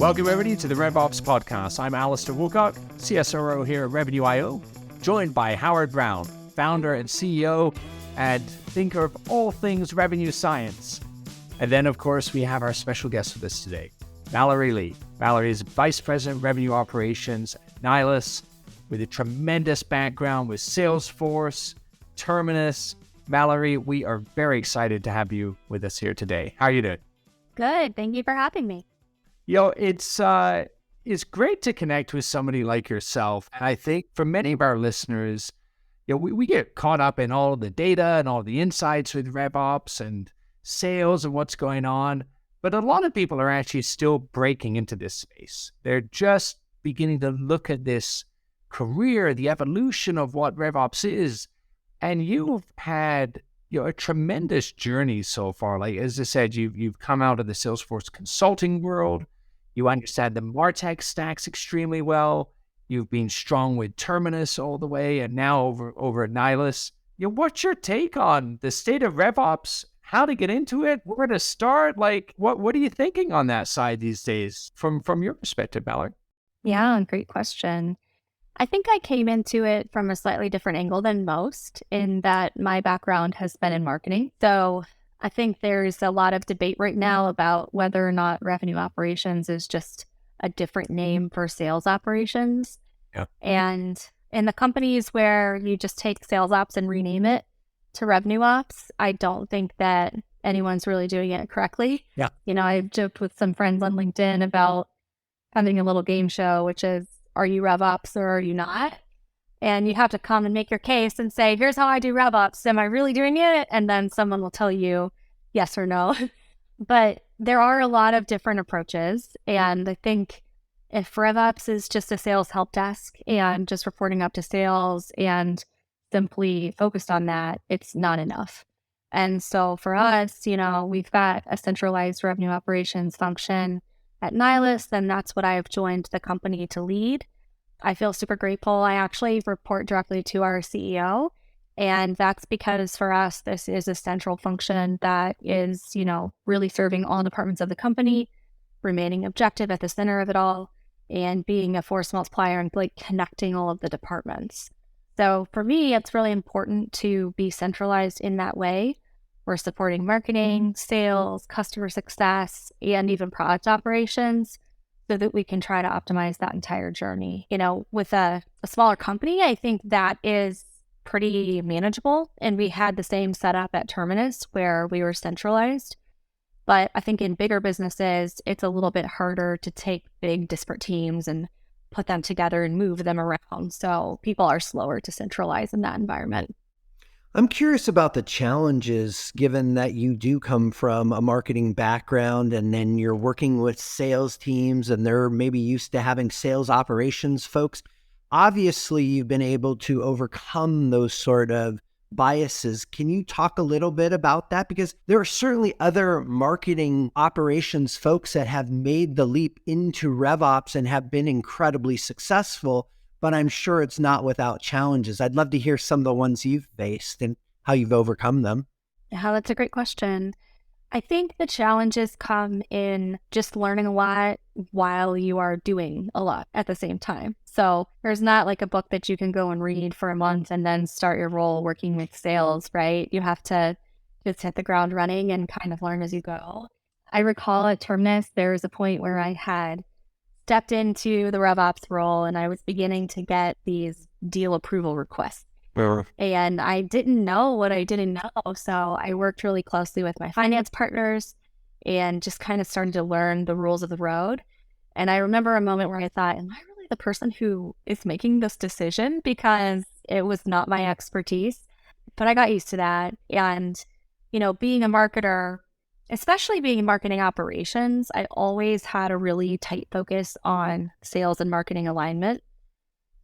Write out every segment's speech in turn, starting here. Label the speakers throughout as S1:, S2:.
S1: Welcome everybody to the RevOps podcast. I'm Alistair Woolcock, CSRO here at Revenue.io, joined by Howard Brown, founder and CEO and thinker of all things revenue science. And then, of course, we have our special guest with us today, Mallory Lee. Mallory is Vice President Revenue Operations at Nylas, with a tremendous background with Salesforce, Terminus. Mallory, we are very excited to have you with us here today. How are you doing?
S2: Good. Thank you for having me.
S1: It's great to connect with somebody like yourself. And I think for many of our listeners, we get caught up in all the data and all the insights with RevOps and sales and what's going on. But a lot of people are actually still breaking into this space. They're just beginning to look at this career, the evolution of what RevOps is. And you've had a tremendous journey so far. Like, as I said, you've come out of the Salesforce consulting world. You understand the MarTech stacks extremely well. You've been strong with Terminus all the way, and now over at Nylas. What's your take on the state of RevOps? How to get into it? Where to start? Like, what are you thinking on that side these days from your perspective, Mallory?
S2: Yeah, great question. I think I came into it from a slightly different angle than most, in that my background has been in marketing. So I think there's a lot of debate right now about whether or not revenue operations is just a different name for sales operations.
S1: Yeah.
S2: And in the companies where you just take sales ops and rename it to revenue ops, I don't think that anyone's really doing it correctly.
S1: Yeah.
S2: I've joked with some friends on LinkedIn about having a little game show, which is, are you RevOps or are you not? And you have to come and make your case and say, here's how I do RevOps. Am I really doing it? And then someone will tell you yes or no. But there are a lot of different approaches. And I think if RevOps is just a sales help desk and just reporting up to sales and simply focused on that, it's not enough. And so for us, we've got a centralized revenue operations function at Nylas, and that's what I've joined the company to lead. I feel super grateful. I actually report directly to our CEO, and that's because for us, this is a central function that is, really serving all departments of the company, remaining objective at the center of it all, and being a force multiplier and connecting all of the departments. So for me, it's really important to be centralized in that way. We're supporting marketing, sales, customer success, and even product operations so that we can try to optimize that entire journey. With a smaller company, I think that is pretty manageable. And we had the same setup at Terminus where we were centralized. But I think in bigger businesses, it's a little bit harder to take big disparate teams and put them together and move them around. So people are slower to centralize in that environment.
S3: I'm curious about the challenges, given that you do come from a marketing background and then you're working with sales teams and they're maybe used to having sales operations folks. Obviously, you've been able to overcome those sort of biases. Can you talk a little bit about that? Because there are certainly other marketing operations folks that have made the leap into RevOps and have been incredibly successful, but I'm sure it's not without challenges. I'd love to hear some of the ones you've faced and how you've overcome them.
S2: Yeah, that's a great question. I think the challenges come in just learning a lot while you are doing a lot at the same time. So there's not like a book that you can go and read for a month and then start your role working with sales, right? You have to just hit the ground running and kind of learn as you go. I recall at Terminus, there was a point where I had stepped into the RevOps role and I was beginning to get these deal approval requests. And I didn't know what I didn't know. So I worked really closely with my finance partners and just kind of started to learn the rules of the road. And I remember a moment where I thought, am I really the person who is making this decision? Because it was not my expertise. But I got used to that. And, being a marketer, especially being in marketing operations, I always had a really tight focus on sales and marketing alignment.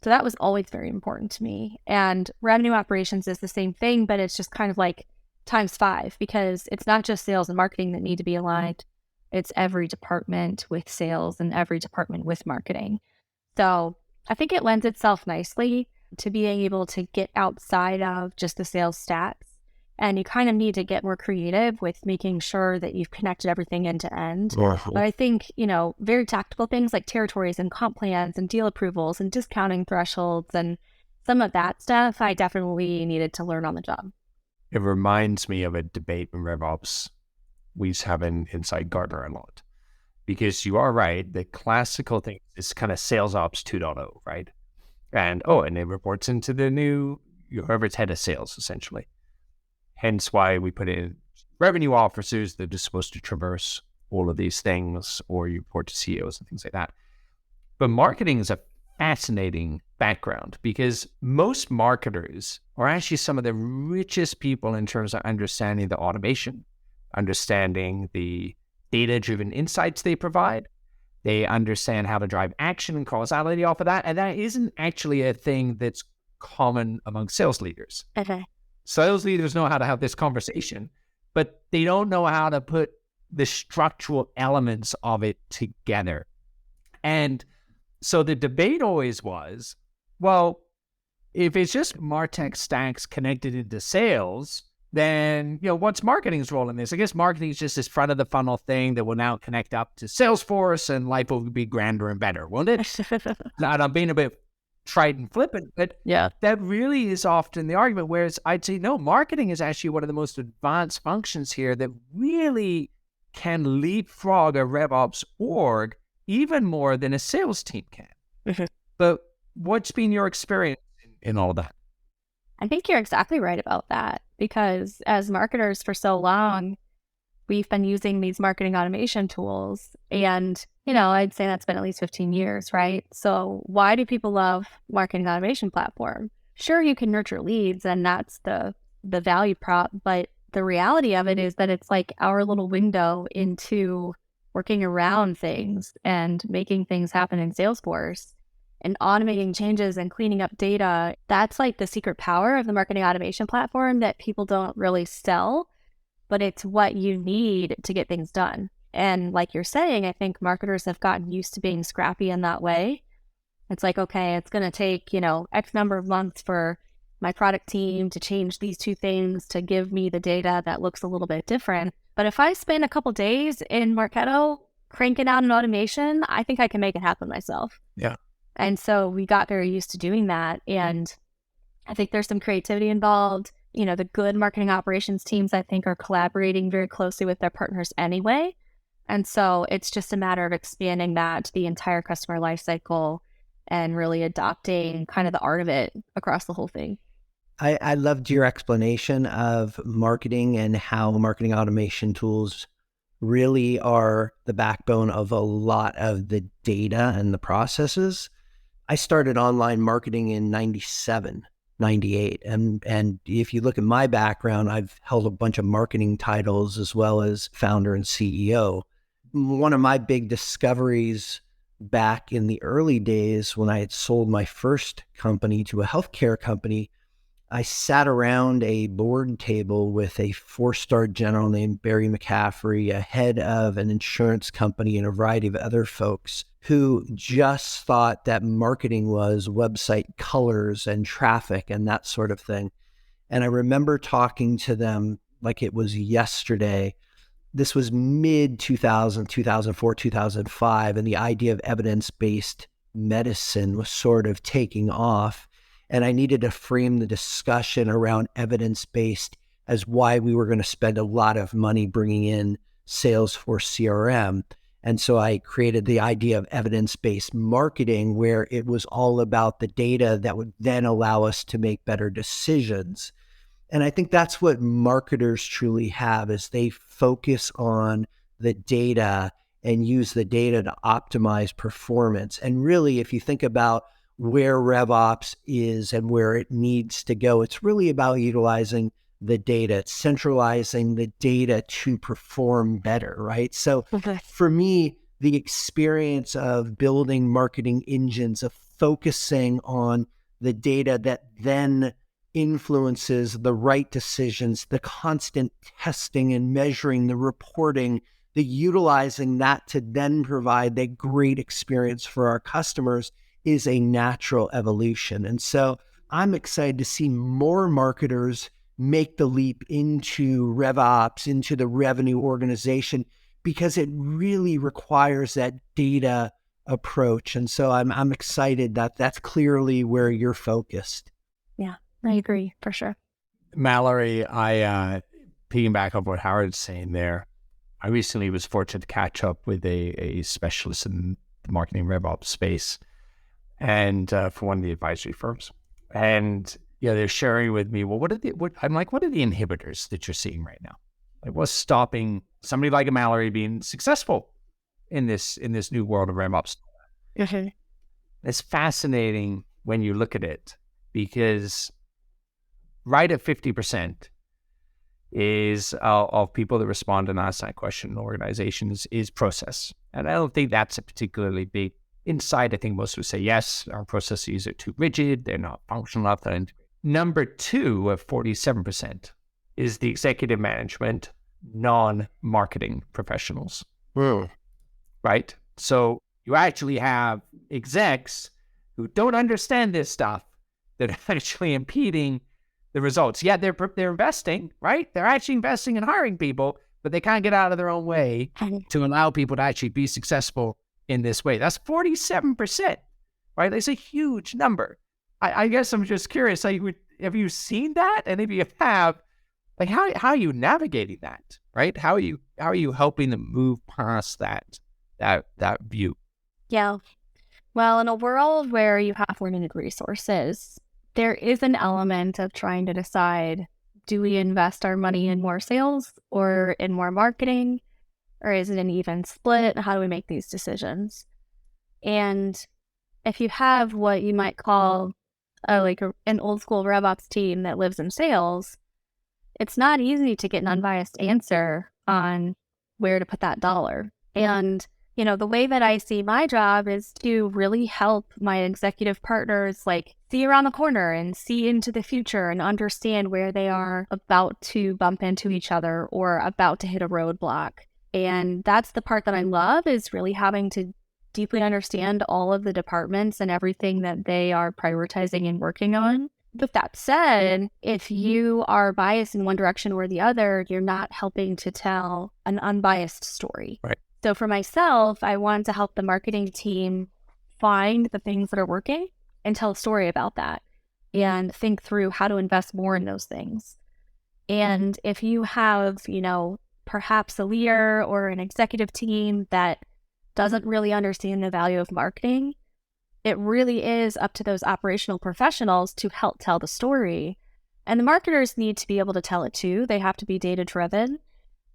S2: So that was always very important to me. And revenue operations is the same thing, but it's just kind of like times 5, because it's not just sales and marketing that need to be aligned. It's every department with sales and every department with marketing. So I think it lends itself nicely to being able to get outside of just the sales stats And you kind of need to get more creative with making sure that you've connected everything end to end. But I think, very tactical things like territories and comp plans and deal approvals and discounting thresholds and some of that stuff, I definitely needed to learn on the job.
S1: It reminds me of a debate in RevOps we used to have inside Gartner a lot. Because you are right, the classical thing is kind of sales ops 2.0, right? And it reports into the new, whoever's head of sales, essentially. Hence why we put in revenue officers that are supposed to traverse all of these things, or you report to CEOs and things like that. But marketing is a fascinating background because most marketers are actually some of the richest people in terms of understanding the automation, understanding the data-driven insights they provide. They understand how to drive action and causality off of that. And that isn't actually a thing that's common among sales leaders.
S2: Okay.
S1: Sales leaders know how to have this conversation, but they don't know how to put the structural elements of it together. And so the debate always was, well, if it's just MarTech stacks connected into sales, then, what's marketing's role in this? I guess marketing is just this front of the funnel thing that will now connect up to Salesforce and life will be grander and better, won't it? Now, I'm being a bit trite and flippant, but
S2: yeah,
S1: that really is often the argument, whereas I'd say, no, marketing is actually one of the most advanced functions here that really can leapfrog a RevOps org even more than a sales team can.
S2: Mm-hmm.
S1: But what's been your experience in all of that?
S2: I think you're exactly right about that, because as marketers for so long, we've been using these marketing automation tools. And, I'd say that's been at least 15 years, right? So why do people love marketing automation platform? Sure, you can nurture leads and that's the value prop, but the reality of it is that it's like our little window into working around things and making things happen in Salesforce. And automating changes and cleaning up data, that's like the secret power of the marketing automation platform that people don't really sell, but it's what you need to get things done. And like you're saying, I think marketers have gotten used to being scrappy in that way. It's like, okay, it's going to take, X number of months for my product team to change these two things to give me the data that looks a little bit different. But if I spend a couple days in Marketo cranking out an automation, I think I can make it happen myself.
S1: Yeah.
S2: And so we got very used to doing that. And I think there's some creativity involved. The good marketing operations teams, I think, are collaborating very closely with their partners anyway. And so it's just a matter of expanding that to the entire customer lifecycle and really adopting kind of the art of it across the whole thing.
S3: I loved your explanation of marketing and how marketing automation tools really are the backbone of a lot of the data and the processes. I started online marketing in 97, 98. And if you look at my background, I've held a bunch of marketing titles as well as founder and CEO. One of my big discoveries back in the early days when I had sold my first company to a healthcare company, I sat around a board table with a 4-star general named Barry McCaffrey, a head of an insurance company, and a variety of other folks who just thought that marketing was website colors and traffic and that sort of thing. And I remember talking to them like it was yesterday. This was mid 2000, 2004, 2005, and the idea of evidence-based medicine was sort of taking off. And I needed to frame the discussion around evidence-based as why we were going to spend a lot of money bringing in Salesforce CRM. And so I created the idea of evidence-based marketing, where it was all about the data that would then allow us to make better decisions. And I think that's what marketers truly have, is they focus on the data and use the data to optimize performance. And really, if you think about where RevOps is and where it needs to go, it's really about utilizing the data, centralizing the data to perform better, right? So for me, the experience of building marketing engines, of focusing on the data that then influences the right decisions, the constant testing and measuring, the reporting, the utilizing that to then provide that great experience for our customers is a natural evolution. And so I'm excited to see more marketers make the leap into RevOps, into the revenue organization, because it really requires that data approach. And so I'm excited that that's clearly where you're focused.
S2: Yeah, I agree for sure.
S1: Mallory, I piggyback off what Howard's saying there. I recently was fortunate to catch up with a specialist in the marketing RevOps space, and for one of the advisory firms. And they're sharing with me, well, what are the inhibitors that you're seeing right now? Like, what's stopping somebody like a Mallory being successful in this new world of RevOps?
S2: Mm-hmm.
S1: It's fascinating when you look at it, because right at 50% is of people that respond and ask that question in organizations is process. And I don't think that's a particularly big insight. I think most would say, yes, our processes are too rigid. They're not functional enough. Number two of 47% is the executive management, non-marketing professionals. Right? So you actually have execs who don't understand this stuff that are actually impeding the results. Yeah, they're investing, right? They're actually investing in hiring people, but they can't get out of their own way to allow people to actually be successful in this way. That's 47%, right? That's a huge number. I guess I'm just curious, like, have you seen that? And if you have, like, how are you navigating that, right? How are you helping them move past that view?
S2: Yeah. Well, in a world where you have limited resources, there is an element of trying to decide, do we invest our money in more sales or in more marketing? Or is it an even split? How do we make these decisions? And if you have what you might call an old school RevOps team that lives in sales, it's not easy to get an unbiased answer on where to put that dollar. And the way that I see my job is to really help my executive partners, like, see around the corner and see into the future and understand where they are about to bump into each other or about to hit a roadblock. And that's the part that I love, is really having to deeply understand all of the departments and everything that they are prioritizing and working on. With that said, if you are biased in one direction or the other, you're not helping to tell an unbiased story.
S1: Right.
S2: So for myself, I want to help the marketing team find the things that are working and tell a story about that and think through how to invest more in those things. And if you have, perhaps a leader or an executive team that doesn't really understand the value of marketing, it really is up to those operational professionals to help tell the story. And the marketers need to be able to tell it too. They have to be data-driven.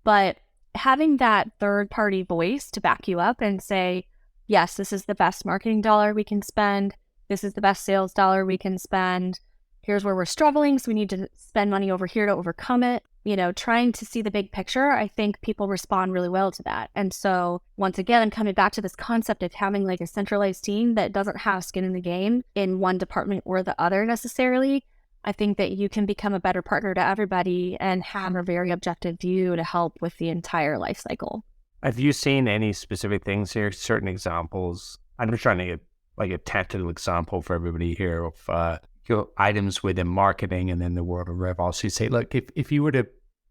S2: But having that third-party voice to back you up and say, yes, this is the best marketing dollar we can spend. This is the best sales dollar we can spend. Here's where we're struggling, so we need to spend money over here to overcome it. Trying to see the big picture, I think people respond really well to that. And so once again, I'm coming back to this concept of having like a centralized team that doesn't have skin in the game in one department or the other necessarily. I think that you can become a better partner to everybody and have a very objective view to help with the entire life cycle.
S1: Have you seen any specific things here, certain examples? I'm just trying to get like a tactical example for everybody here of items within marketing and then the world of RevOps. You say, look, if you were to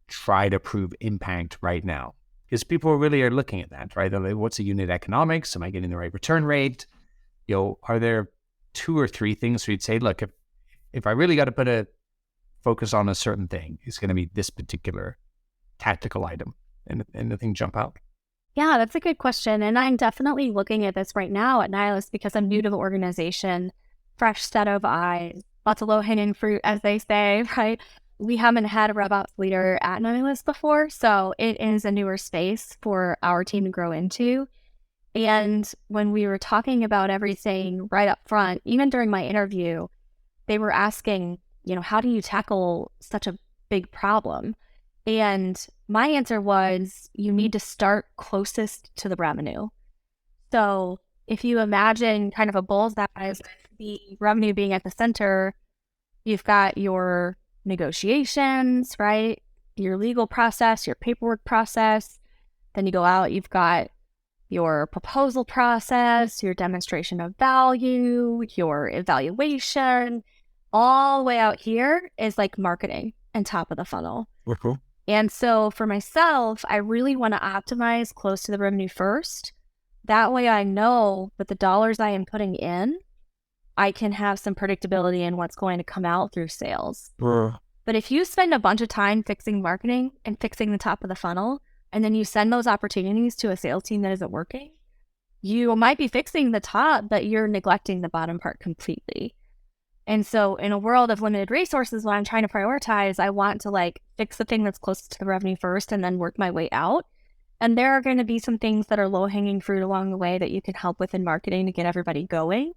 S1: try to prove impact right now, because people really are looking at that, right? They're like, what's the unit economics? Am I getting the right return rate? Are there 2 or 3 things where you'd say, look, if I really got to put a focus on a certain thing, it's going to be this particular tactical item, and anything jump out?
S2: Yeah, that's a good question. And I'm definitely looking at this right now at Nylas because I'm new to the organization, fresh set of eyes, lots of low-hanging fruit, as they say, right? We haven't had a RevOps leader at Nylas before, so it is a newer space for our team to grow into. And when we were talking about everything right up front, even during my interview, they were asking, how do you tackle such a big problem? And my answer was, you need to start closest to the revenue. So if you imagine kind of a bull's eye, the revenue being at the center, you've got your negotiations, right? Your legal process, your paperwork process. Then you go out, you've got your proposal process, your demonstration of value, your evaluation. All the way out here is like marketing. and top of the funnel.
S3: Okay.
S2: And so for myself, I really want to optimize close to the revenue first. That way I know that the dollars I am putting in, I can have some predictability in what's going to come out through sales. But if you spend a bunch of time fixing marketing and fixing the top of the funnel, and then you send those opportunities to a sales team that isn't working, you might be fixing the top, but you're neglecting the bottom part completely. And so in a world of limited resources, when I'm trying to prioritize, I want to fix the thing that's closest to the revenue first and then work my way out. And there are going to be some things that are low-hanging fruit along the way that you can help with in marketing to get everybody going.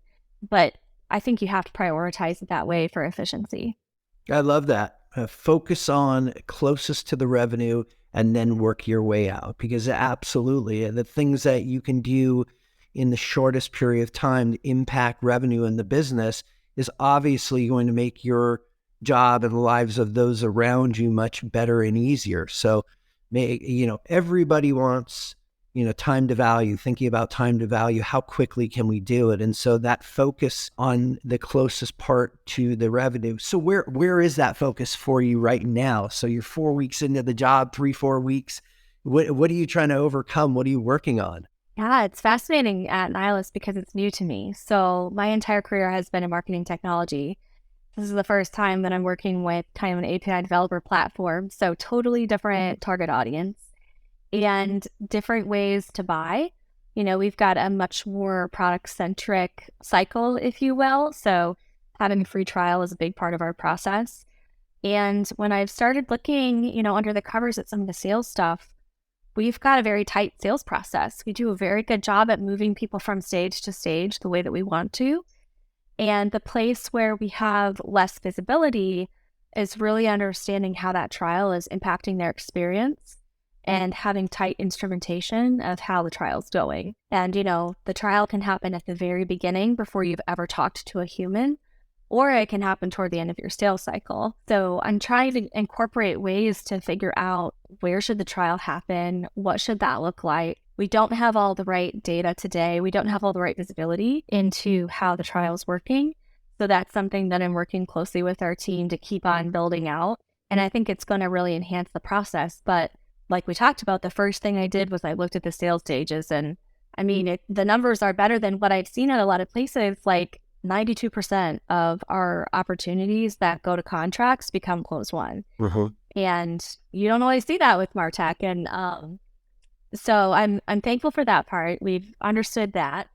S2: But I think you have to prioritize it that way for efficiency.
S3: I love that. Focus on closest to the revenue and then work your way out, because absolutely the things that you can do in the shortest period of time to impact revenue in the business is obviously going to make your job and the lives of those around you much better and easier. So, everybody wants, time to value, thinking about time to value, how quickly can we do it? And so that focus on the closest part to the revenue. So where is that focus for you right now? So you're 4 weeks into the job, 3-4 weeks. What are you trying to overcome? What are you working on?
S2: Yeah, it's fascinating at Nylas because it's new to me. So my entire career has been in marketing technology. This is the first time that I'm working with kind of an API developer platform. So totally different target audience and different ways to buy. We've got a much more product-centric cycle, if you will. So having a free trial is a big part of our process. And when I've started looking, under the covers at some of the sales stuff, we've got a very tight sales process. We do a very good job at moving people from stage to stage the way that we want to. And the place where we have less visibility is really understanding how that trial is impacting their experience and having tight instrumentation of how the trial's going. And, the trial can happen at the very beginning before you've ever talked to a human, or it can happen toward the end of your sales cycle. So I'm trying to incorporate ways to figure out where should the trial happen? What should that look like? We don't have all the right data today. We don't have all the right visibility into how the trial is working. So that's something that I'm working closely with our team to keep on building out. And I think it's going to really enhance the process. But like we talked about, the first thing I did was I looked at the sales stages. And I mean, the numbers are better than what I've seen at a lot of places. 92% of our opportunities that go to contracts become close won. And you don't always see that with MarTech. And so I'm thankful for that part. We've understood that.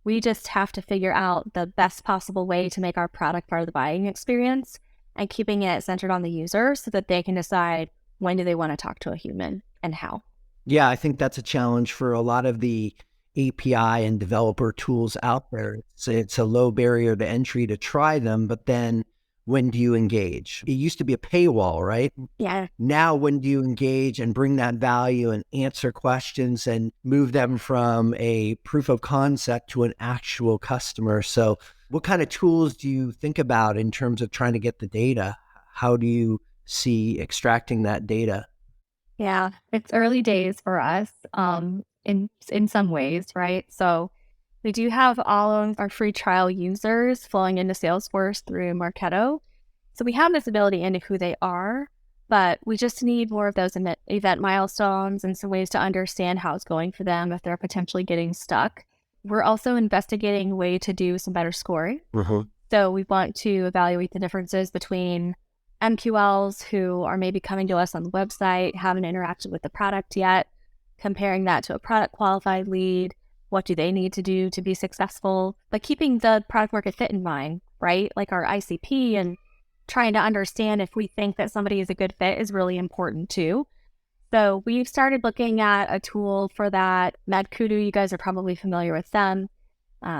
S2: We just have to figure out the best possible way to make our product part of the buying experience and keeping it centered on the user so that they can decide when do they want to talk to a human and how.
S3: Yeah, I think that's a challenge for a lot of the API and developer tools out there. It's a low barrier to entry to try them, but then when do you engage? It used to be a paywall, right?
S2: Yeah.
S3: Now, when do you engage and bring that value and answer questions and move them from a proof of concept to an actual customer? So what kind of tools do you think about in terms of trying to get the data? How do you see extracting that data?
S2: Yeah, it's early days for us in some ways, right? So we do have all of our free trial users flowing into Salesforce through Marketo. So we have visibility into who they are, but we just need more of those event milestones and some ways to understand how it's going for them if they're potentially getting stuck. We're also investigating a way to do some better scoring. So we want to evaluate the differences between MQLs who are maybe coming to us on the website, haven't interacted with the product yet, comparing that to a product qualified lead. What do they need to do to be successful? But keeping the product market fit in mind, right? Like our ICP, and trying to understand if we think that somebody is a good fit is really important too. So we've started looking at a tool for that. MadKudu, you guys are probably familiar with them.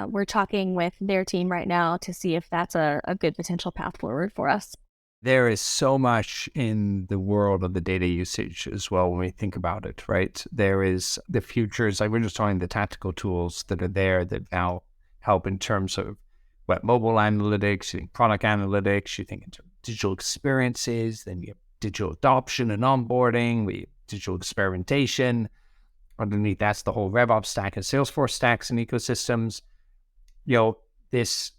S2: We're talking with their team right now to see if that's a good potential path forward for us.
S1: There is so much in the world of the data usage as well when we think about it, right? There is the futures, like we're just talking the tactical tools that are there that now help in terms of mobile analytics, you think product analytics, you think in terms of digital experiences, then you have digital adoption and onboarding, we have digital experimentation. Underneath that's the whole RevOps stack and Salesforce stacks and ecosystems. This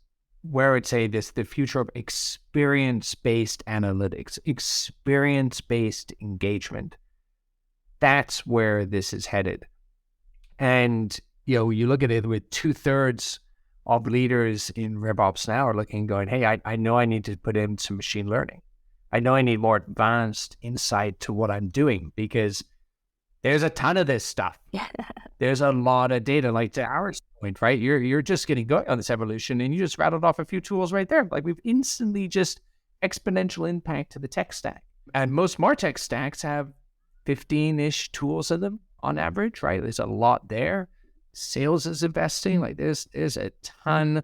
S1: where I'd say the future of experience-based analytics, experience-based engagement. That's where this is headed. And, you look at it with 2/3 of leaders in RevOps now are looking, going, hey, I know I need to put in some machine learning. I know I need more advanced insight to what I'm doing, because there's a ton of this stuff.
S2: Yeah.
S1: There's a lot of data, like to our point, right? You're just getting going on this evolution, and you just rattled off a few tools right there. Like, we've instantly just exponential impact to the tech stack. And most MarTech stacks have 15-ish tools in them on average, right? There's a lot there. Sales is investing. Like, there's a ton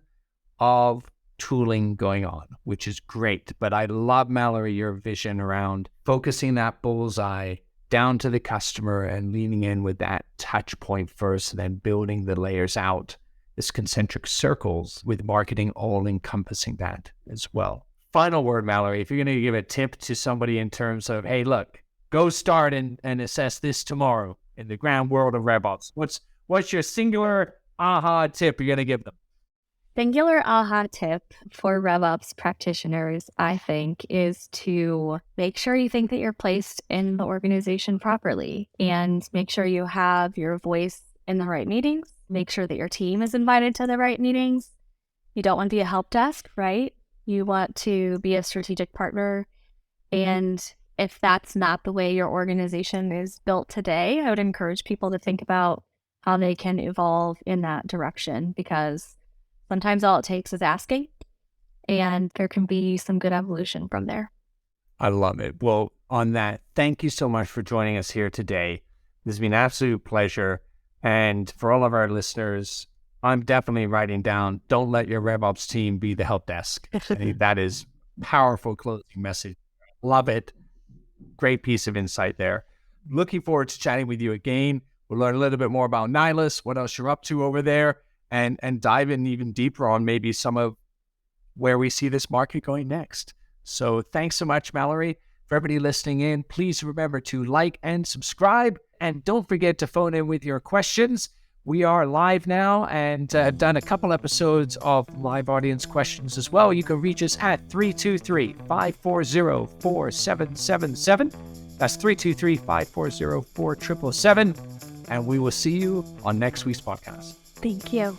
S1: of tooling going on, which is great. But I love, Mallory, your vision around focusing that bullseye down to the customer and leaning in with that touch point first, and then building the layers out, this concentric circles, with marketing all encompassing that as well. Final word, Mallory, if you're going to give a tip to somebody in terms of, hey, look, go start and assess this tomorrow in the grand world of RevOps, what's your singular aha tip you're going to give them?
S2: Singular aha tip for RevOps practitioners, I think, is to make sure you think that you're placed in the organization properly, and make sure you have your voice in the right meetings. Make sure that your team is invited to the right meetings. You don't want to be a help desk, right? You want to be a strategic partner. And if that's not the way your organization is built today, I would encourage people to think about how they can evolve in that direction, because sometimes all it takes is asking, and there can be some good evolution from there.
S1: I love it. Well, on that, thank you so much for joining us here today. This has been an absolute pleasure. And for all of our listeners, I'm definitely writing down, don't let your RevOps team be the help desk. I think that is powerful closing message. Love it. Great piece of insight there. Looking forward to chatting with you again. We'll learn a little bit more about Nylas, what else you're up to over there, and dive in even deeper on maybe some of where we see this market going next. So thanks so much, Mallory. For everybody listening in, please remember to like and subscribe. And don't forget to phone in with your questions. We are live now and done a couple episodes of live audience questions as well. You can reach us at 323-540-4777. That's 323-540-4777. And we will see you on next week's podcast.
S2: Thank you.